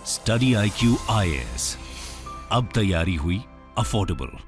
Study IQ IAS, अब तैयारी हुई अफोर्डेबल।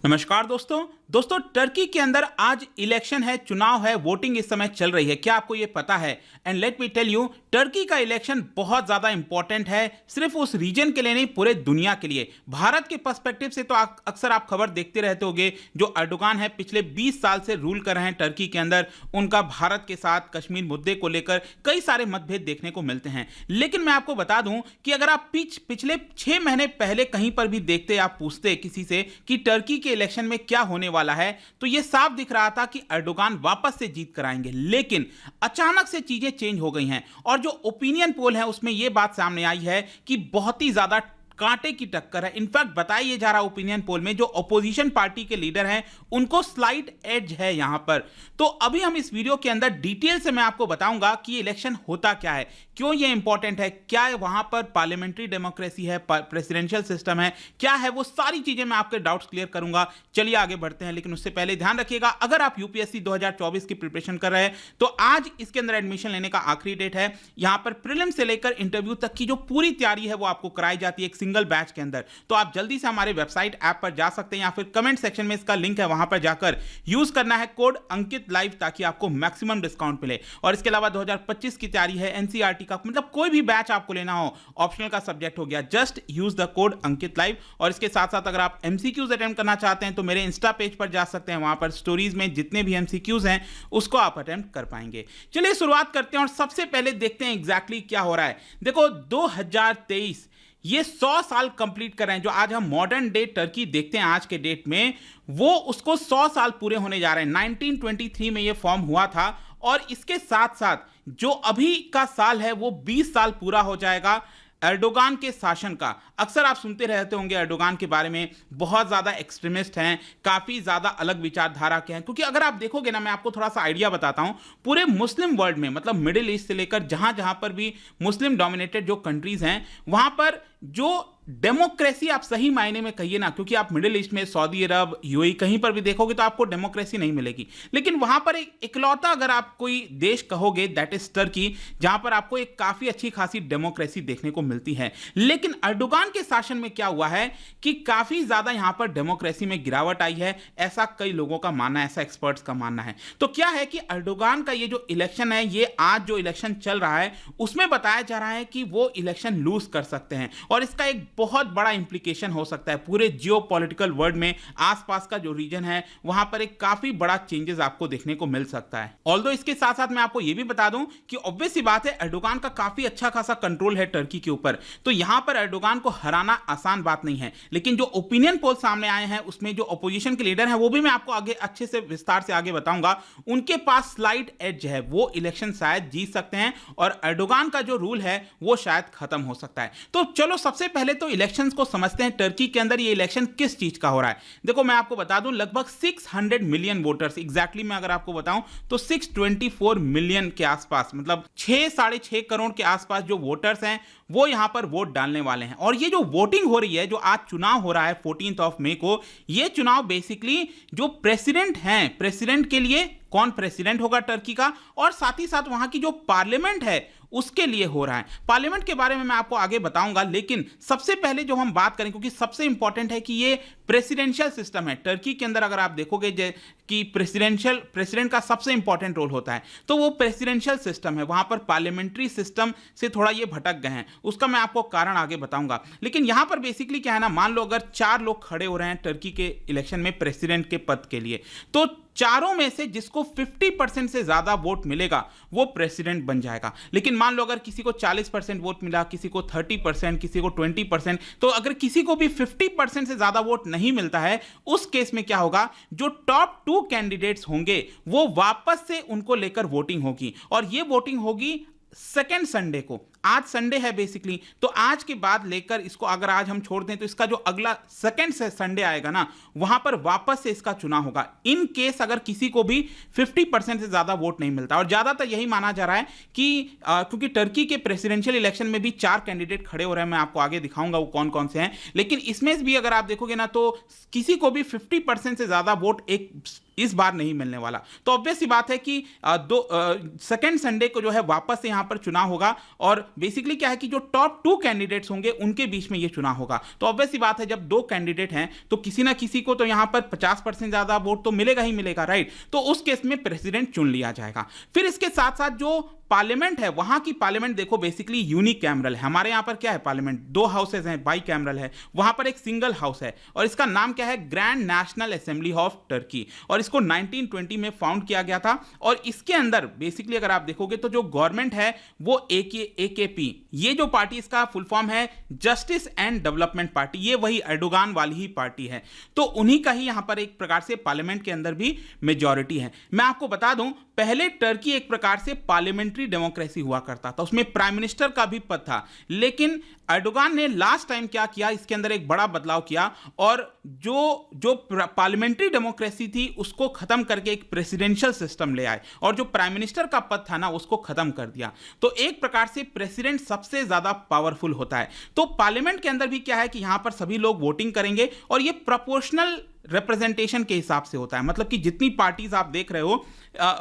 नमस्कार दोस्तों टर्की के अंदर आज इलेक्शन है, चुनाव है, वोटिंग इस समय चल रही है। क्या आपको यह पता है? And let me tell you, Turkey का इलेक्शन बहुत ज्यादा इंपॉर्टेंट है, सिर्फ उस रीजन के लिए नहीं, पूरे दुनिया के लिए। भारत के पर्सपेक्टिव से तो अक्सर आप खबर देखते रहते होंगे, जो अर्दोगान है पिछले 20 साल से रूल कर रहे हैं टर्की के अंदर। उनका भारत के साथ कश्मीर मुद्दे को लेकर कई सारे मतभेद देखने को मिलते हैं। लेकिन मैं आपको बता दूं कि अगर आप पिछले 6 महीने पहले कहीं पर भी देखते, आप पूछते किसी से कि टर्की के इलेक्शन में क्या होने वाला है, तो यह साफ दिख रहा था कि अर्दोगान वापस से जीत कर आएंगे। लेकिन अचानक से चीजें चेंज हो गई हैं और जो ओपिनियन पोल है उसमें यह बात सामने आई है कि बहुत ही ज्यादा कांटे की टक्कर है। इनफैक्ट बताया जा रहा ओपिनियन पोल में जो अपोजिशन पार्टी के लीडर हैं उनको स्लाइट एज है यहां पर। तो अभी हम इस वीडियो के अंदर डिटेल से मैं आपको बताऊंगा कि ये इलेक्शन होता क्या है, क्यों ये इंपॉर्टेंट है, क्या वहां पर पार्लियामेंट्री डेमोक्रेसी है, प्रेसिडेंशियल सिस्टम है, क्या है, वो सारी चीजें मैं आपके डाउट्स क्लियर करूंगा। चलिए आगे बढ़ते हैं, लेकिन उससे पहले ध्यान रखिएगा, अगर आप यूपीएससी 2024 की प्रिपरेशन कर रहे हैं तो आज इसके अंदर एडमिशन लेने का आखिरी डेट है। यहां पर प्रीलिम से लेकर इंटरव्यू तक की जो पूरी तैयारी है वो आपको कराई जाती है एक सिंगल बैच के अंदर। तो आप जल्दी से हमारे वेबसाइट ऐप पर जा सकते हैं या फिर कमेंट सेक्शन में इसका लिंक है, वहां पर जाकर यूज करना है कोड अंकित लाइव ताकि आपको मैक्सिमम डिस्काउंट मिले। और इसके अलावा 2025 की तैयारी है, एनसीईआरटी का, मतलब कोई भी बैच आपको लेना हो, ऑप्शनल का सब्जेक्ट हो गया, just use the code Ankit live. और इसके साथ साथ अगर आप एमसीक्यूज अटेम्प्ट करना चाहते हैं तो मेरे इंस्टा पेज पर जा सकते हैं, वहां पर स्टोरीज में जितने भी एमसीक्यूज हैं उसको आप अटेम्प्ट कर पाएंगे। चलिए शुरुआत करते हैं और सबसे पहले देखते हैं एग्जैक्टली क्या हो रहा है। देखो 2023 ये 100 साल कंप्लीट कर रहे हैं। जो आज हम मॉडर्न डे टर्की देखते हैं आज के डेट में, वो उसको 100 साल पूरे होने जा रहे हैं। 1923 में ये फॉर्म हुआ था और इसके साथ साथ जो अभी का साल है वो 20 साल पूरा हो जाएगा अर्दोगान के शासन का। अक्सर आप सुनते रहते होंगे अर्दोगान के बारे में, बहुत ज़्यादा एक्सट्रीमिस्ट हैं, काफ़ी ज़्यादा अलग विचारधारा के हैं। क्योंकि अगर आप देखोगे ना, मैं आपको थोड़ा सा आइडिया बताता हूं, पूरे मुस्लिम वर्ल्ड में, मतलब मिडिल ईस्ट से लेकर जहां जहां पर भी मुस्लिम डोमिनेटेड जो कंट्रीज हैं, वहां पर जो डेमोक्रेसी आप सही मायने में कहिए ना, क्योंकि आप मिडिल ईस्ट में सऊदी अरब, यूएई कहीं पर भी देखोगे तो आपको डेमोक्रेसी नहीं मिलेगी। लेकिन वहां पर एक इकलौता अगर आप कोई देश कहोगे, दैट इज टर्की, जहां पर आपको एक काफी अच्छी खासी डेमोक्रेसी देखने को मिलती है। लेकिन अर्दोगान के शासन में क्या हुआ है कि काफी ज्यादा यहां पर डेमोक्रेसी में गिरावट आई है, ऐसा कई लोगों का मानना है, ऐसा एक्सपर्ट्स का मानना है। तो क्या है कि अर्दोगान का ये जो इलेक्शन है, ये आज जो इलेक्शन चल रहा है उसमें बताया जा रहा है कि वो इलेक्शन लूज कर सकते हैं और इसका एक बहुत बड़ा इंप्लीकेशन हो सकता है पूरे जियोपॉलिटिकल वर्ल्ड में। आसपास का जो रीजन है वहां पर एक काफी बड़ा चेंजेस आपको देखने को मिल सकता है। ऑल्दो इसके साथ साथ मैं आपको यह भी बता दूं कि ऑब्वियस सी बात है, अर्दोगान का काफी अच्छा खासा कंट्रोल है टर्की के ऊपर, तो यहां पर अर्दोगान को हराना आसान बात नहीं है। लेकिन जो ओपिनियन पोल सामने आए हैं उसमें जो अपोजिशन के लीडर हैं वो भी मैं आपको आगे अच्छे से विस्तार से आगे बताऊंगा, उनके पास स्लाइट एज है, वो इलेक्शन शायद जीत सकते हैं और अर्दोगान का जो रूल है वो शायद खत्म हो सकता है। तो चलो सबसे पहले तो इलेक्शंस को समझते हैं। टर्की के अंदर ये इलेक्शन किस चीज का हो रहा है? देखो मैं आपको बता दूं, लगभग 600 मिलियन वोटर्स, एग्जैक्टली मैं अगर आपको बताऊं तो 624 मिलियन के आसपास, मतलब 6-6.5 करोड़ के आसपास जो वोटर्स हैं वो यहां पर वोट डालने वाले हैं। और ये जो वोटिंग हो रही है, जो आज चुनाव हो रहा है 14 मई को, ये चुनाव बेसिकली जो प्रेसिडेंट हैं, प्रेसिडेंट के लिए कौन प्रेसिडेंट होगा टर्की का, और साथ ही साथ वहां की जो पार्लियामेंट है उसके लिए हो रहा है। पार्लियामेंट के बारे में मैं आपको आगे बताऊंगा, लेकिन सबसे पहले जो हम बात करें, क्योंकि सबसे इंपॉर्टेंट है कि ये प्रेसिडेंशियल सिस्टम है टर्की के अंदर। अगर आप देखोगे कि प्रेसिडेंट का सबसे इंपॉर्टेंट रोल होता है, तो वो प्रेसिडेंशियल सिस्टम है, वहां पर पार्लियामेंट्री सिस्टम से थोड़ा ये भटक गए हैं। उसका मैं आपको कारण आगे बताऊंगा। लेकिन यहां पर बेसिकली क्या है ना, मान लो अगर 4 लोग खड़े हो रहे हैं टर्की के इलेक्शन में प्रेसिडेंट के पद के लिए, तो चारों में से जिसको 50% से ज्यादा वोट मिलेगा वो प्रेसिडेंट बन जाएगा। लेकिन मान लो अगर किसी को 40% वोट मिला, किसी को 30%, किसी को 20%, तो अगर किसी को भी 50% से ज्यादा वोट नहीं मिलता है, उस केस में क्या होगा, जो टॉप 2 कैंडिडेट्स होंगे वो वापस से उनको लेकर वोटिंग होगी। और ये वोटिंग होगी सेकेंड संडे को। आज संडे है बेसिकली, तो आज के बाद लेकर इसको अगर आज हम छोड़ दें तो इसका जो अगला सेकेंड से संडे आएगा ना, वहां पर वापस से इसका चुनाव होगा। इन केस अगर किसी को भी 50% से ज्यादा वोट नहीं मिलता, और ज्यादातर यही माना जा रहा है कि क्योंकि टर्की के प्रेसिडेंशियल इलेक्शन में भी 4 कैंडिडेट खड़े हो रहे हैं, मैं आपको आगे दिखाऊंगा वो कौन कौन से हैं। लेकिन इसमें भी अगर आप देखोगे ना, तो किसी को भी 50% से ज्यादा वोट एक इस बार नहीं मिलने वाला। तो ऑब्वियस सी बात है कि सेकेंड संडे को जो है वापस से यहां पर चुनाव होगा और बेसिकली क्या है कि जो टॉप 2 कैंडिडेट्स होंगे उनके बीच में ये चुनाव होगा। तो ऑब्वियस सी बात है जब 2 कैंडिडेट हैं तो किसी ना किसी को तो यहां पर 50% ज्यादा वोट तो मिलेगा ही मिलेगा, राइट। तो उस केस में प्रेसिडेंट चुन लिया जाएगा। फिर इसके साथ साथ जो पार्लियामेंट है, वहां की पार्लियामेंट देखो बेसिकली यूनिकैमरल है। हमारे यहां पर क्या है, पार्लियामेंट 2 हाउसेज हैं, बाई कैमरल है, वहां पर एक सिंगल हाउस है और इसका नाम क्या है, grand national assembly of Turkey, और इसको 1920 में फाउंड किया गया था। और इसके अंदर बेसिकली अगर आप देखोगे तो जो गवर्नमेंट है वो AKP, ये जो पार्टी, इसका फुल फॉर्म है जस्टिस एंड डेवलपमेंट पार्टी, ये वही एर्डोगान वाली ही पार्टी है। तो उन्हीं का ही यहां पर एक प्रकार से पार्लियामेंट के अंदर भी मेजॉरिटी है। मैं आपको बता दूं, पहले टर्की एक प्रकार से पार्लियामेंट्री डेमोक्रेसी हुआ करता था, उसमें प्राइम मिनिस्टर का भी पद था, लेकिन एर्डोगान ने लास्ट टाइम क्या किया, इसके अंदर एक बड़ा बदलाव किया और जो पार्लियामेंट्री डेमोक्रेसी थी उसको खत्म करके एक प्रेसिडेंशियल सिस्टम ले आए और जो प्राइम मिनिस्टर का पद था ना उसको खत्म कर दिया। तो एक प्रकार से प्रेसिडेंट सबसे ज्यादा पावरफुल होता है। तो पार्लियामेंट के अंदर भी क्या है कि यहां पर सभी लोग वोटिंग करेंगे और ये प्रोपोर्शनल रिप्रेजेंटेशन के हिसाब से होता है, मतलब कि जितनी पार्टीज आप देख रहे हो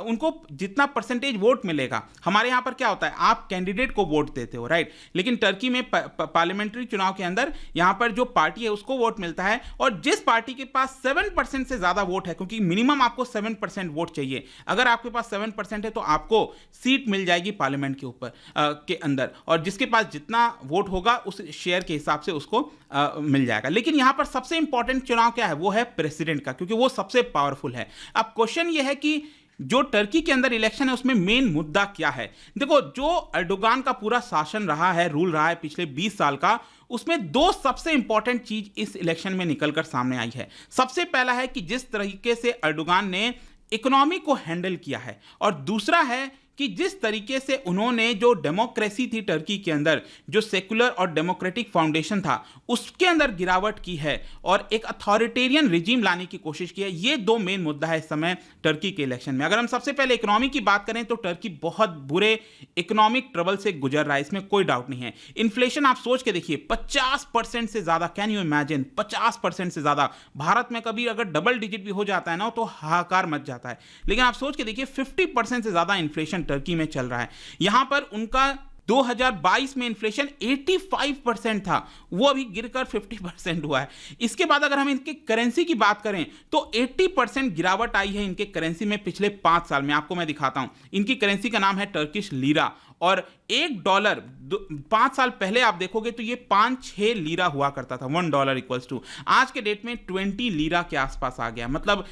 उनको जितना परसेंटेज वोट मिलेगा। हमारे यहां पर क्या होता है, आप कैंडिडेट को वोट देते हो, राइट, लेकिन टर्की में पार्लियामेंट्री चुनाव के अंदर यहां पर जो पार्टी है उसको वोट मिलता है और जिस पार्टी के पास 7% से ज्यादा वोट है, क्योंकि मिनिमम आपको 7% वोट चाहिए, अगर आपके पास 7% है तो आपको सीट मिल जाएगी पार्लियामेंट के ऊपर के अंदर, और जिसके पास जितना वोट होगा उस शेयर के हिसाब से उसको मिल जाएगा। लेकिन यहां पर सबसे इंपॉर्टेंट चुनाव क्या है, वो है प्रेसिडेंट का, क्योंकि वो सबसे पावरफुल है। अब क्वेश्चन ये है कि जो टर्की के अंदर इलेक्शन है उसमें मेन मुद्दा क्या है। देखो, जो एर्डोगान का पूरा शासन रहा है, रूल रहा है पिछले 20 साल का, उसमें 2 सबसे इंपॉर्टेंट चीज इस इलेक्शन में निकलकर सामने आई है। सबसे पहला है कि जिस तरीके से एर्डोगान ने इकोनॉमी को हैंडल किया है, और दूसरा है कि जिस तरीके से उन्होंने जो डेमोक्रेसी थी टर्की के अंदर, जो सेकुलर और डेमोक्रेटिक फाउंडेशन था, उसके अंदर गिरावट की है और एक अथॉरिटेरियन रिजीम लाने की कोशिश की है। ये 2 मेन मुद्दा है इस समय टर्की के इलेक्शन में। अगर हम सबसे पहले इकोनॉमी की बात करें तो टर्की बहुत बुरे इकोनॉमिक ट्रबल से गुजर रहा है, इसमें कोई डाउट नहीं है। इन्फ्लेशन आप सोच के देखिए, 50% से ज्यादा, कैन यू इमेजिन, 50% से ज्यादा। भारत में कभी अगर डबल डिजिट भी हो जाता है ना तो हाहाकार मच जाता है, लेकिन आप सोच के देखिए 50% से ज्यादा इन्फ्लेशन टर्की में चल रहा है। यहां पर उनका 2022 में इन्फ्लेशन 85% था, वो अभी गिरकर 50% हुआ है। इसके बाद अगर हम इनके करेंसी की बात करें तो 80% गिरावट आई है इनके करेंसी में पिछले 5 साल में। आपको मैं दिखाता हूं, इनकी करेंसी का नाम है टर्किश लीरा, और $1 5 साल पहले आप देखोगे तो ये 5-6 लीरा हुआ करता था। $1 इक्वल्स टू आज के डेट में 20 लीरा के आसपास आ गया, मतलब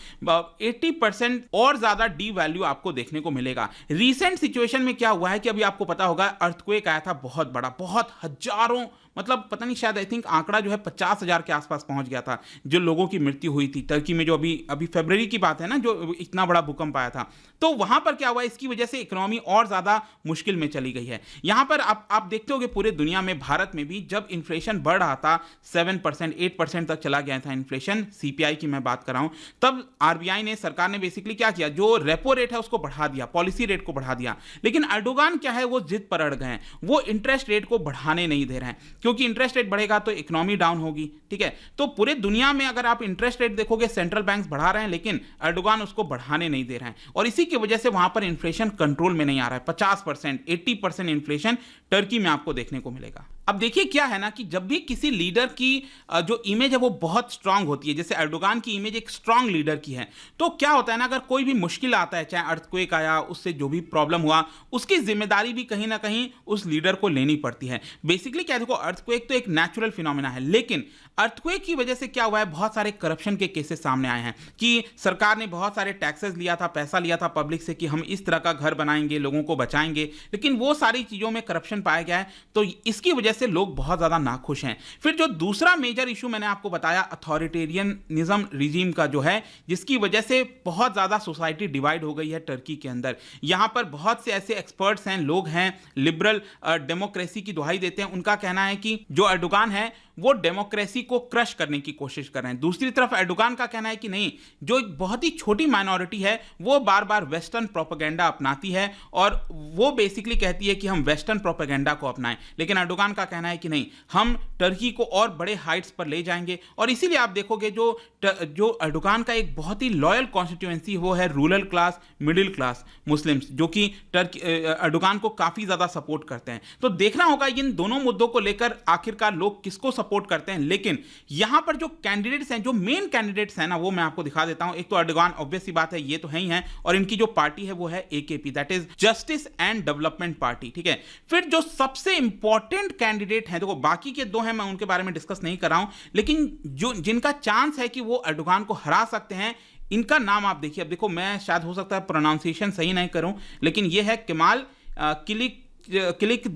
80% और ज्यादा डी वैल्यू आपको देखने को मिलेगा। रीसेंट सिचुएशन में क्या हुआ है कि अभी आपको पता होगा, अर्थक्वेक आया था बहुत बड़ा, बहुत हजारों, मतलब पता नहीं, शायद आई थिंक आंकड़ा जो है 50,000 के आसपास पहुंच गया था जो लोगों की मृत्यु हुई थी टर्की में, जो अभी फरवरी की बात है ना, जो इतना बड़ा भूकंप आया था। तो वहां पर क्या हुआ, इसकी वजह से इकोनॉमी और ज्यादा मुश्किल में चली गई है। यहां पर आप देखते होगे पूरे दुनिया में, भारत में भी जब इन्फ्लेशन बढ़ रहा था 7%, 8% तक चला गया था इन्फ्लेशन, CPI की मैं बात कर रहा हूं, तब RBI ने, सरकार ने बेसिकली क्या किया, जो रेपो रेट है उसको बढ़ा दिया, पॉलिसी रेट को बढ़ा दिया। लेकिन एर्डोगान क्या है, वो जिद पर अड़ गए हैं, वो इंटरेस्ट रेट को बढ़ाने नहीं दे रहे हैं, क्योंकि इंटरेस्ट रेट बढ़ेगा तो इकोनॉमी डाउन होगी, ठीक है। तो पूरे दुनिया में अगर आप इंटरेस्ट रेट देखोगे, सेंट्रल बैंक्स बढ़ा रहे हैं, लेकिन एर्डोगान उसको बढ़ाने नहीं दे रहे हैं, और इसी की वजह से वहां पर इन्फ्लेशन कंट्रोल में नहीं आ रहा है। 50%, 80% इन्फ्लेशन टर्की में आपको देखने को मिलेगा। अब देखिए क्या है ना कि जब भी किसी लीडर की जो इमेज है वो बहुत स्ट्रांग होती है, जैसे एर्डोगान की इमेज एक स्ट्रांग लीडर की है, तो क्या होता है ना, अगर कोई भी मुश्किल आता है, चाहे अर्थक्वेक आया, उससे जो भी प्रॉब्लम हुआ, उसकी जिम्मेदारी भी कहीं ना कहीं उस लीडर को लेनी पड़ती है। बेसिकली क्या, देखो, अर्थक्वेक तो एक नेचुरल फिनोमेना है, लेकिन अर्थक्वेक की वजह से क्या हुआ है, बहुत सारे करप्शन के केसेस सामने आए हैं कि सरकार ने बहुत सारे टैक्सेस लिया था, पैसा लिया था पब्लिक से कि हम इस तरह का घर बनाएंगे, लोगों को बचाएंगे, लेकिन वो सारी चीजों में करप्शन पाया गया है, तो इसकी वजह से लोग बहुत ज्यादा नाखुश हैं। फिर जो दूसरा मेजर इशू मैंने आपको बताया, अथॉरिटेरियनिज्म रिजीम का जो है, जिसकी वजह से बहुत ज्यादा सोसाइटी डिवाइड हो गई है टर्की के अंदर। यहां पर बहुत से ऐसे एक्सपर्ट्स हैं, लोग हैं, लिबरल डेमोक्रेसी की दुहाई देते हैं, उनका कहना है कि जो एर्डोगान है वो डेमोक्रेसी को क्रश करने की कोशिश कर रहे हैं। दूसरी तरफ एर्डोगान का कहना है कि नहीं, जो एक बहुत ही छोटी माइनॉरिटी है वो बार बार वेस्टर्न प्रोपेगेंडा अपनाती है और वो बेसिकली कहती है कि हम वेस्टर्न प्रोपेगेंडा को अपनाएं, लेकिन एर्डोगान का कहना है कि नहीं, हम टर्की को और बड़े हाइट्स पर ले जाएंगे। और इसीलिए आप देखोगे जो अर्डोगान का एक बहुत ही लॉयल कॉन्स्टिट्यूएंसी वो है rural class, middle class Muslims, जो कि अर्डोगान को काफी ज्यादा सपोर्ट करते हैं। तो देखना होगा इन दोनों मुद्दों को लेकर आखिरकार लोग किसको सपोर्ट करते हैं। लेकिन यहां पर जो कैंडिडेट्स हैं, जो मेन कैंडिडेट्स हैं ना, वो मैं आपको दिखा देता हूं। एक तो अर्डोगान, ऑब्वियस सी बात है, ये तो है ही है, और इनकी जो पार्टी है वो है AKP, that is justice and development party, ठीक है। फिर जो सबसे इंपॉर्टेंट कैंडिडेट हैं, देखो बाकी के दो हैं, मैं उनके बारे में डिस्कस नहीं कर रहा हूं, लेकिन जो जिनका चांस है कि वो अर्डोगान को हरा सकते हैं, इनका नाम आप देखिए। अब देखो, मैं शायद हो सकता है प्रोनाउंसिएशन सही नहीं करूं, लेकिन ये है केमाल किलिक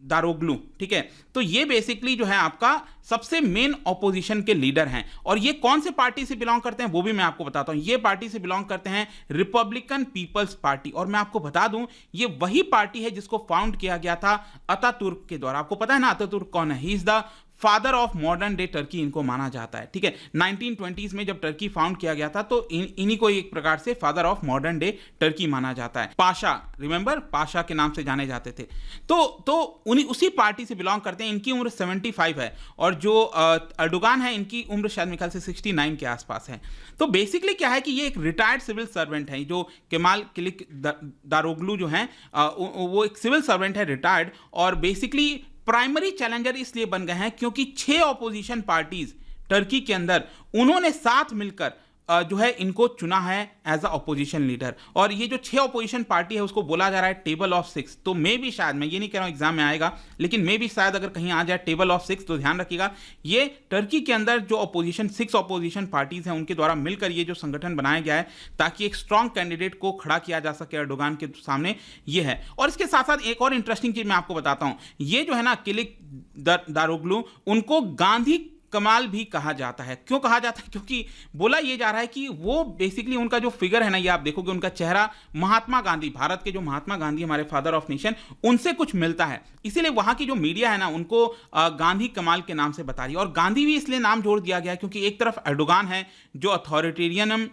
दारोग्लू, ठीक है। तो ये बेसिकली जो है आपका सबसे मेन ऑपोजिशन के लीडर हैं। और ये कौन से पार्टी से बिलोंग करते हैं वो भी मैं आपको बताता हूं। ये पार्टी से बिलोंग करते हैं रिपब्लिकन पीपल्स पार्टी। और मैं आपको बता दूं, ये वही पार्टी है जिसको फाउंड किया गया था अतातुर्क के द्वारा। आपको पता है ना अतातुर्क कौन है? He is the father of modern day Turkey, इनको माना जाता है, ठीक है। 1920s में जब टर्की फाउंड किया गया था, तो इन्हीं को एक प्रकार से father of modern day Turkey माना जाता है। पाशा, रिमेंबर, पाशा के नाम से जाने जाते थे। तो उन्हीं उसी पार्टी से बिलोंग करते हैं। इनकी उम्र 75 है, और जो अर्डोगान है, इनकी उम्र शायद मेरे ख्याल से 69 के आसपास है। तो बेसिकली क्या है कि ये एक रिटायर्ड सिविल सर्वेंट है। जो केमाल किलिक दारोग्लू जो है, वो एक सिविल सर्वेंट है, रिटायर्ड, और बेसिकली प्राइमरी चैलेंजर इसलिए बन गए हैं क्योंकि 6 ऑपोजिशन पार्टीज टर्की के अंदर, उन्होंने साथ मिलकर जो है इनको चुना है एज अ ऑपोजिशन लीडर। और ये जो 6 ऑपोजिशन पार्टी है उसको बोला जा रहा है टेबल ऑफ 6। तो मे भी शायद, मैं ये नहीं कह रहा हूं एग्जाम में आएगा, लेकिन मे भी शायद अगर कहीं आ जाए टेबल ऑफ 6, तो ध्यान रखिएगा ये टर्की के अंदर जो ऑपोजिशन 6 ऑपोजिशन पार्टीज हैं उनके द्वारा मिलकर ये जो संगठन बनाया गया है, ताकि एक स्ट्रॉन्ग कैंडिडेट को खड़ा किया जा सके अर्डोगान के सामने, ये है। और इसके साथ साथ एक और इंटरेस्टिंग चीज मैं आपको बताता हूं। ये जो है ना किलिक दारोग्लू, उनको गांधी कमाल भी कहा जाता है। क्यों कहा जाता है? क्योंकि बोला यह जा रहा है कि वो बेसिकली उनका जो फिगर है ना, ये आप देखोगे उनका चेहरा महात्मा गांधी, भारत के जो महात्मा गांधी हमारे फादर ऑफ नेशन, उनसे कुछ मिलता है। इसीलिए वहां की जो मीडिया है ना, उनको गांधी कमाल के नाम से बता रही है। और गांधी भी इसलिए नाम जोड़ दिया गया क्योंकि एक तरफ अर्डोगान है जो अथॉरिटेरियन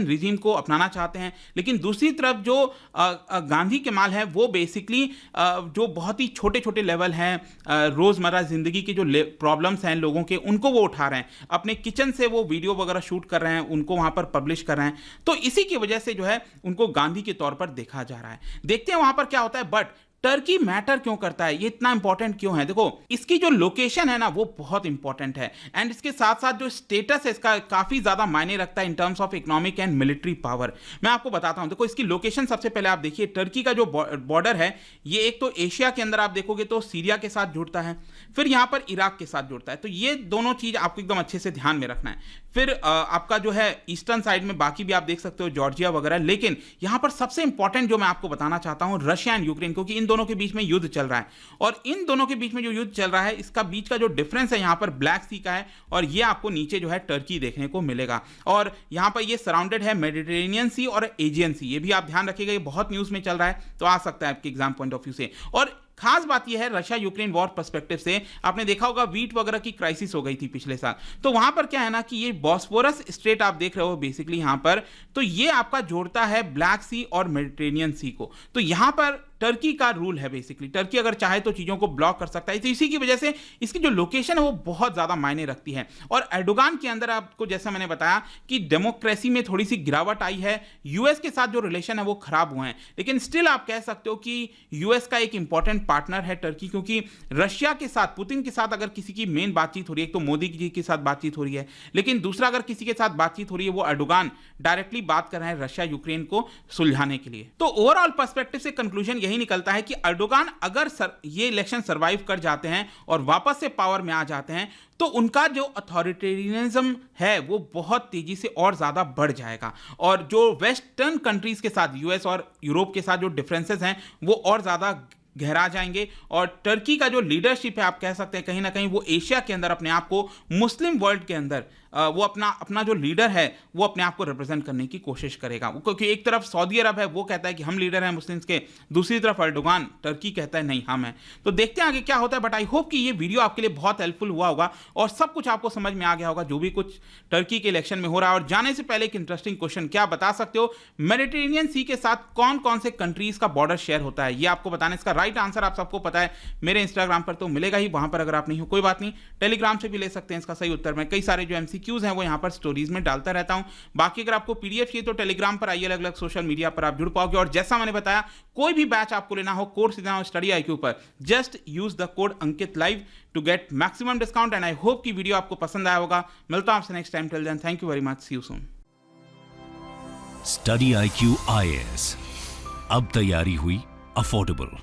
रिजीम को अपनाना चाहते हैं, लेकिन दूसरी तरफ जो गांधी कमाल है वो बेसिकली जो बहुत ही छोटे छोटे लेवल हैं, रोजमर्रा जिंदगी की जो प्रॉब्लम्स हैं लोगों के, उनको वो उठा रहे हैं। अपने किचन से वो वीडियो वगैरह शूट कर रहे हैं, उनको वहां पर पब्लिश कर रहे हैं। तो इसी की वजह से जो है उनको गांधी के तौर पर देखा जा रहा है। देखते हैं वहां पर क्या होता है। बट टर्की मैटर क्यों करता है, ये इतना इंपॉर्टेंट क्यों है? देखो, इसकी जो लोकेशन है ना वो बहुत इंपॉर्टेंट है, एंड इसके साथ साथ जो स्टेटस है इसका काफी ज्यादा मायने रखता है in terms of economic and military power. मैं आपको बताता हूं। देखो, इसकी लोकेशन सबसे पहले आप देखिए, टर्की का जो बॉर्डर है ये एक तो एशिया के अंदर आप देखोगे तो सीरिया के साथ जुड़ता है, फिर यहां पर इराक के साथ जुड़ता है। तो ये दोनों चीज आपको एकदम अच्छे से ध्यान में रखना है। फिर आपका जो है ईस्टर्न साइड में बाकी भी आप देख सकते हो, जॉर्जिया वगैरह। लेकिन यहां पर सबसे इंपॉर्टेंट जो मैं आपको बताना चाहता हूं, रशिया एंड यूक्रेन, क्योंकि इन दोनों के बीच में युद्ध चल रहा है। और इन दोनों के बीच में जो युद्ध चल रहा है, इसका बीच का जो डिफरेंस है यहां पर ब्लैक सी का है, और ये आपको नीचे जो है टर्की देखने को मिलेगा। और यहां पर ये सराउंडेड है मेडिटेरेनियन सी और एजियन सी। ये भी आप ध्यान रखिएगा, ये बहुत न्यूज में चल रहा है, तो आ सकता है आपके एग्जाम पॉइंट ऑफ व्यू से। और खास बात यह है, रशिया यूक्रेन वॉर पर्सपेक्टिव से आपने देखा होगा वीट वगैरह की क्राइसिस हो गई थी पिछले साल। तो वहां पर क्या है ना कि ये बॉस्फोरस स्ट्रेट आप देख रहे हो बेसिकली यहां पर, तो ये आपका जोड़ता है ब्लैक सी और मेडिटेरेनियन सी को। तो यहां पर टर्की का रूल है बेसिकली। टर्की अगर चाहे तो चीजों को ब्लॉक कर सकता है। तो इसी की वजह से इसकी जो लोकेशन है वो बहुत ज्यादा मायने रखती है। और अर्डोगान के अंदर आपको जैसा मैंने बताया कि डेमोक्रेसी में थोड़ी सी गिरावट आई है, यूएस के साथ जो रिलेशन है वो खराब हुए हैं, लेकिन स्टिल आप कह सकते हो कि यूएस का एक इंपॉर्टेंट पार्टनर है टर्की, क्योंकि रशिया के साथ, पुतिन के साथ अगर किसी की मेन बातचीत हो रही है, एक तो मोदी जी के साथ बातचीत हो रही है, लेकिन दूसरा अगर किसी के साथ बातचीत हो रही है वो अर्डोगान डायरेक्टली बात कर रहे हैं रशिया यूक्रेन को सुलझाने के लिए। तो ओवरऑल पर्सपेक्टिव से कंक्लूजन यही निकलता है कि अर्डोगान अगर ये इलेक्शन सर्वाइव कर जाते हैं और वापस से पावर में आ जाते हैं, तो उनका जो अथॉरिटेरियनिज्म है वो बहुत तेजी से और ज्यादा बढ़ जाएगा, और जो वेस्टर्न कंट्रीज के साथ, यूएस और यूरोप के साथ जो डिफरेंसेस हैं वो और ज्यादा गहरा जाएंगे। और टर्की का जो लीडरशिप है आप कह सकते हैं कहीं ना कहीं वो एशिया के अंदर अपने आप को, मुस्लिम वर्ल्ड के अंदर वो अपना जो लीडर है वो अपने आप को रिप्रेजेंट करने की कोशिश करेगा। क्योंकि एक तरफ सऊदी अरब है, वो कहता है कि हम लीडर हैं मुस्लिम्स के, दूसरी तरफ अर्डोगान टर्की कहता है नहीं हम हैं। तो देखते हैं आगे क्या होता है। बट आई होप कि ये वीडियो आपके लिए बहुत हेल्पफुल हुआ होगा और सब कुछ आपको समझ में आ गया होगा जो भी कुछ टर्की के इलेक्शन में हो रहा है। और जाने से पहले एक इंटरेस्टिंग क्वेश्चन, क्या बता सकते हो मेडिटेरेनियन सी के साथ कौन कौन से कंट्रीज का बॉर्डर शेयर होता है? ये आपको बताने, इसका राइट राइट आंसर आप सबको पता है, मेरे इंस्टाग्राम पर तो मिलेगा ही, वहां पर अगर आप नहीं हो कोई बात नहीं, टेलीग्राम से भी ले सकते हैं इसका सही उत्तर। मैं कई सारे जो एमसीक्यूज हैं वो यहाँ पर स्टोरीज में डालता रहता हूं। बाकी अगर आपको पीडीएफ चाहिए तो टेलीग्राम पर आइए, अलग अलग सोशल मीडिया पर आप जुड़ पाओगे। और जैसा मैंने बताया, कोई भी बैच आपको लेना हो, कोर्स लेना हो स्टडी IQ पर, just use the code Ankit live to get maximum discount. And I hope कि वीडियो आपको पसंद आया होगा। मिलता हूं आपसे next time. Till then, thank you very much, see you soon. Study IQ IAS, अब तैयारी हुई अफोर्डेबल।